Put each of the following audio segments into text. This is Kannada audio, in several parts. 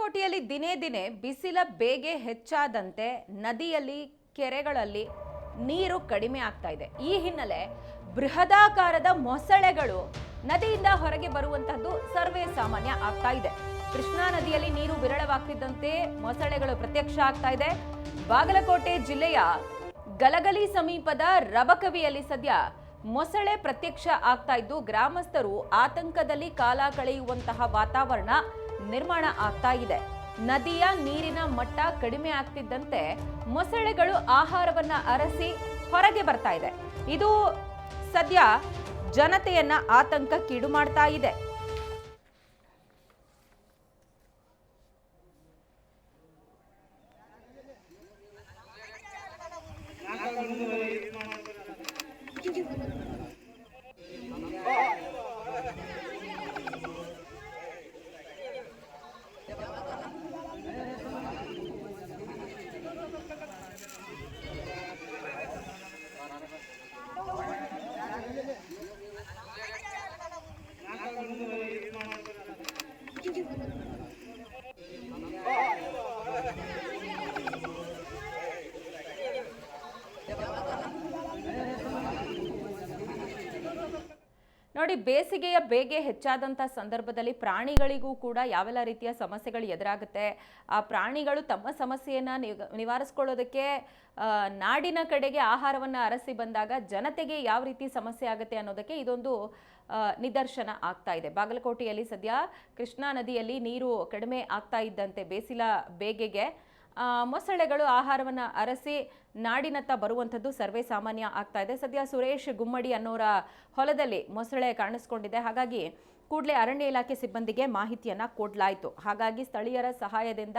ಬಾಗಲಕೋಟೆಯಲ್ಲಿ ದಿನೇ ದಿನೇ ಬಿಸಿಲ ಬೇಗೆ ಹೆಚ್ಚಾದಂತೆ ನದಿಯಲ್ಲಿ ಕೆರೆಗಳಲ್ಲಿ ನೀರು ಕಡಿಮೆ ಆಗ್ತಾ ಇದೆ. ಈ ಹಿನ್ನೆಲೆ ಬೃಹದಾಕಾರದ ಮೊಸಳೆಗಳು ನದಿಯಿಂದ ಹೊರಗೆ ಬರುವಂತಹದ್ದು ಸರ್ವೇ ಸಾಮಾನ್ಯ ಆಗ್ತಾ ಇದೆ. ಕೃಷ್ಣಾ ನದಿಯಲ್ಲಿ ನೀರು ವಿರಳವಾಗ್ತಿದ್ದಂತೆ ಮೊಸಳೆಗಳು ಪ್ರತ್ಯಕ್ಷ ಆಗ್ತಾ ಇದೆ. ಬಾಗಲಕೋಟೆ ಜಿಲ್ಲೆಯ ಗಲಗಲಿ ಸಮೀಪದ ರಬಕವಿಯಲ್ಲಿ ಸದ್ಯ ಮೊಸಳೆ ಪ್ರತ್ಯಕ್ಷ ಆಗ್ತಾ ಇದ್ದು ಗ್ರಾಮಸ್ಥರು ಆತಂಕದಲ್ಲಿ ಕಾಲ ಕಳೆಯುವಂತಹ ವಾತಾವರಣ ನಿರ್ಮಾಣ ಆಗ್ತಾ ಇದೆ. ನದಿಯ ನೀರಿನ ಮಟ್ಟ ಕಡಿಮೆ ಆಗ್ತಿದ್ದಂತೆ ಮೊಸಳೆಗಳು ಆಹಾರವನ್ನ ಅರಸಿ ಹೊರಗೆ ಬರ್ತಾ ಇದೆ. ಇದು ಸದ್ಯ ಜನತೆಯನ್ನ ಆತಂಕಕ್ಕೀಡು ಮಾಡ್ತಾ ಇದೆ. ನೋಡಿ, ಬೇಸಿಗೆಯ ಬೇಗೆ ಹೆಚ್ಚಾದಂಥ ಸಂದರ್ಭದಲ್ಲಿ ಪ್ರಾಣಿಗಳಿಗೂ ಕೂಡ ಯಾವೆಲ್ಲ ರೀತಿಯ ಸಮಸ್ಯೆಗಳು ಎದುರಾಗುತ್ತೆ. ಆ ಪ್ರಾಣಿಗಳು ತಮ್ಮ ಸಮಸ್ಯೆಯನ್ನು ನಿವಾರಿಸ್ಕೊಳ್ಳೋದಕ್ಕೆ ನಾಡಿನ ಕಡೆಗೆ ಆಹಾರವನ್ನು ಅರಸಿ ಬಂದಾಗ ಜನತೆಗೆ ಯಾವ ರೀತಿ ಸಮಸ್ಯೆ ಆಗುತ್ತೆ ಅನ್ನೋದಕ್ಕೆ ಇದೊಂದು ನಿದರ್ಶನ ಆಗ್ತಾ ಇದೆ. ಬಾಗಲಕೋಟೆಯಲ್ಲಿ ಸದ್ಯ ಕೃಷ್ಣಾ ನದಿಯಲ್ಲಿ ನೀರು ಕಡಿಮೆ ಆಗ್ತಾ ಇದ್ದಂತೆ ಬೇಸಿಲ ಬೇಗೆಗೆ ಮೊಸಳೆಗಳು ಆಹಾರವನ್ನು ಅರಸಿ ನಾಡಿನತ್ತ ಬರುವಂಥದ್ದು ಸರ್ವೇ ಸಾಮಾನ್ಯ ಆಗ್ತಾ ಇದೆ. ಸದ್ಯ ಸುರೇಶ್ ಗುಮ್ಮಡಿ ಅನ್ನೋರ ಹೊಲದಲ್ಲಿ ಮೊಸಳೆ ಕಾಣಿಸ್ಕೊಂಡಿದೆ. ಹಾಗಾಗಿ ಕೂಡಲೇ ಅರಣ್ಯ ಇಲಾಖೆ ಸಿಬ್ಬಂದಿಗೆ ಮಾಹಿತಿಯನ್ನು ಕೊಡಲಾಯಿತು. ಹಾಗಾಗಿ ಸ್ಥಳೀಯರ ಸಹಾಯದಿಂದ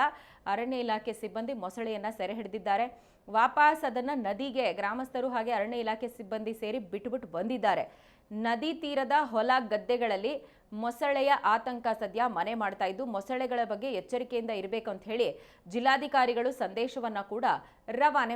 ಅರಣ್ಯ ಇಲಾಖೆ ಸಿಬ್ಬಂದಿ ಮೊಸಳೆಯನ್ನು ಸೆರೆ ಹಿಡಿದಿದ್ದಾರೆ. ವಾಪಸ್ ಅದನ್ನು ನದಿಗೆ ಗ್ರಾಮಸ್ಥರು ಹಾಗೆ ಅರಣ್ಯ ಇಲಾಖೆ ಸಿಬ್ಬಂದಿ ಸೇರಿ ಬಿಟ್ಟುಬಿಟ್ಟು ಬಂದಿದ್ದಾರೆ. ನದಿ ತೀರದ ಹೊಲ ಗದ್ದೆಗಳಲ್ಲಿ ಮೊಸಳೆಯ ಆತಂಕ ಸದ್ಯ ಮನೆ ಮಾಡ್ತಾ ಇದ್ದು ಮೊಸಳೆಗಳ ಬಗ್ಗೆ ಎಚ್ಚರಿಕೆಯಿಂದ ಇರಬೇಕು ಅಂತ ಹೇಳಿ ಜಿಲ್ಲಾಧಿಕಾರಿಗಳು ಸಂದೇಶವನ್ನ ಕೂಡ ರವಾನೆ